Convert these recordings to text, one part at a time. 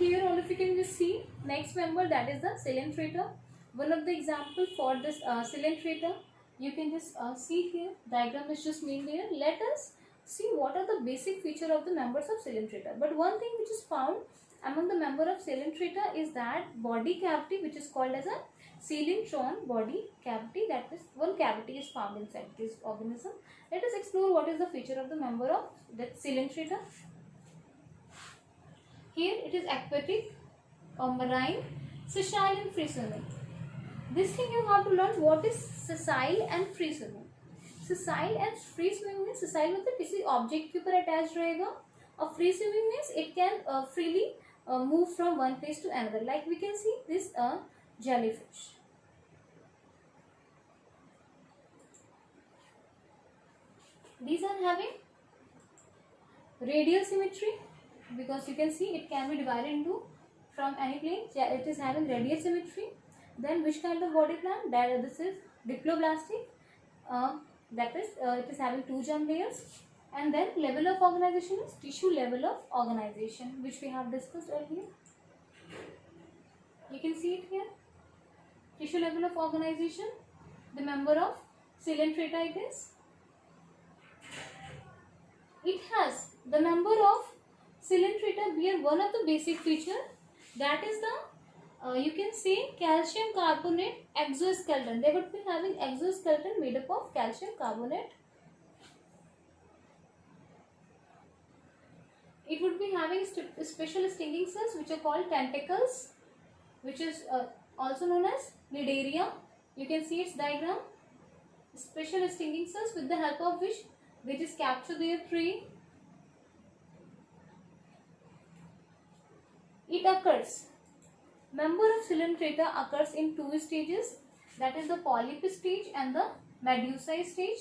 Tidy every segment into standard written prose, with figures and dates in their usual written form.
here all of you can just see next member, that is the Coelenterata. One of the example for this Coelenterata, you can just see here, diagram is just made there. Let us see what are the basic feature of the members of Coelenterata. But one thing which is found among the member of Coelenterata is that body cavity, which is called as a coelentron body cavity, that is one cavity is found inside this organism. Let us explore what is the feature of the member of that Coelenterata. Here it is aquatic or marine, sessile and free swimming. This thing you have to learn what is sessile and free swimming. Sessile and free swimming means sessile मतलब किसी object के ऊपर attached रहेगा और free swimming means it can freely move from one place to another. Like we can see this jellyfish. These are having radial symmetry, because you can see it can be divided into from any plane. It is having radial symmetry. Then which kind of body plan? That this is diploblastic. That is it is having two germ layers. And then level of organization is tissue level of organization, which we have discussed earlier. You can see it here. Tissue level of organization. The member of Coelenterata it is. It has the member of Coelenterata bear one of the basic feature, that is the you can say calcium carbonate exoskeleton. They would be having exoskeleton made up of calcium carbonate. It would be having special stinging cells which are called tentacles, which is also known as cnidaria. You can see its diagram. Special stinging cells with the help of which they just capture their prey. It occurs. Member of Coelenterata occurs in two stages, that is the polyp stage and the medusa stage.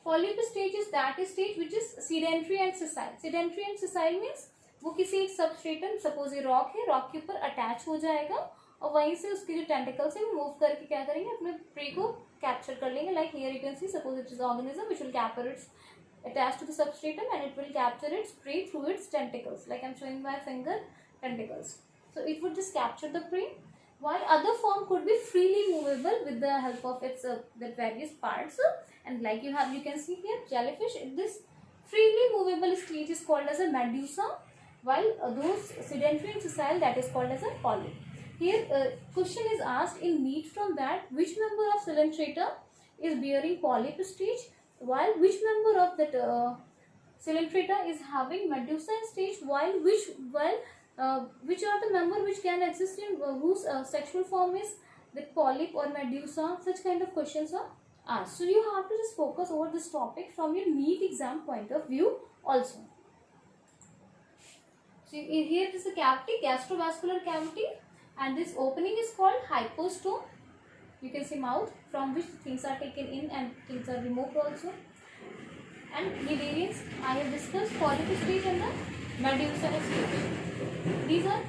Polyp stage is that stage which is sedentary and sessile. Sedentary and sessile means वो किसी एक substratum, suppose ये rock है, rock के ऊपर attach हो जाएगा और वहीं से उसके जो tentacles है वो move करके क्या करेंगे, अपने prey को capture कर लेंगे. Like here you can see, suppose it is an organism which will capture its attached to the substratum and it will capture its prey through its tentacles. Like I am showing my finger, tentacles. So it would just capture the prey, while other form could be freely movable with the help of its the various parts. And like you can see here, jellyfish, this freely movable stage is called as a medusa, while those sedentary and sessile, that is called as a polyp. Here question is asked in need from that, which member of Coelenterata is bearing polyp stage, while which member of that Coelenterata is having medusa stage, while which are the member which can exist in whose sexual form is the polyp or medusa. Such kind of questions are asked. So you have to just focus over this topic from your NEET exam point of view also. So here is the cavity, gastrovascular cavity, and this opening is called hypostome. You can see mouth from which things are taken in and things are removed also. And cnidarians I have discussed, polyp stage and the medusa stage. These are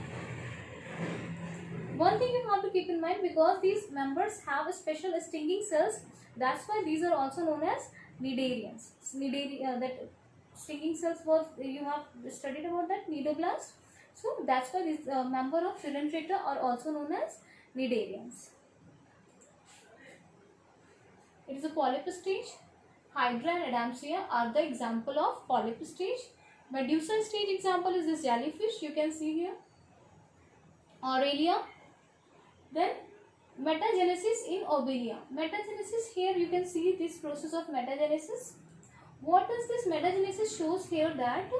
one thing you have to keep in mind, because these members have a special stinging cells. That's why these are also known as cnidarians. That stinging cells was, you have studied about that, cnidoblast. So that's why this member of Coelenterata are also known as cnidarians. It is a polyp stage. Hydra and Adamsia are the example of polyp stage. Medusa stage example is this jellyfish, you can see here. Aurelia. Then metagenesis in Obelia. Metagenesis, here you can see this process of metagenesis. What does this metagenesis shows here, that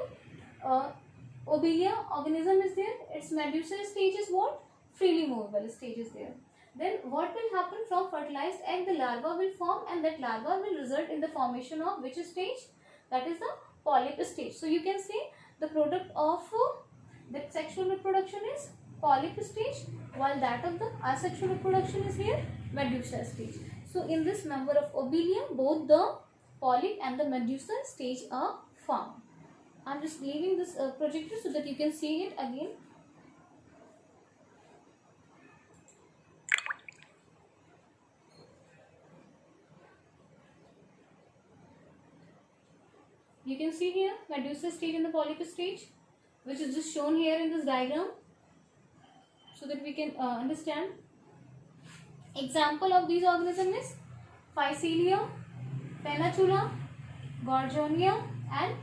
Obelia organism is there, its medusa stage is what? Freely movable stage is there. Then what will happen? From fertilized egg the larva will form, and that larva will result in the formation of which stage? That is the polyp stage. So you can say the product of the sexual reproduction is polyp stage, while that of the asexual reproduction is here medusa stage. So in this member of Obelia, both the polyp and the medusa stage are found. I am just leaving this projector so that you can see it again. You can see here medusa stage and the polyp stage, which is just shown here in this diagram. so that we can understand. Example of these organisms is Phycelia, Penatula, Gorgonia, and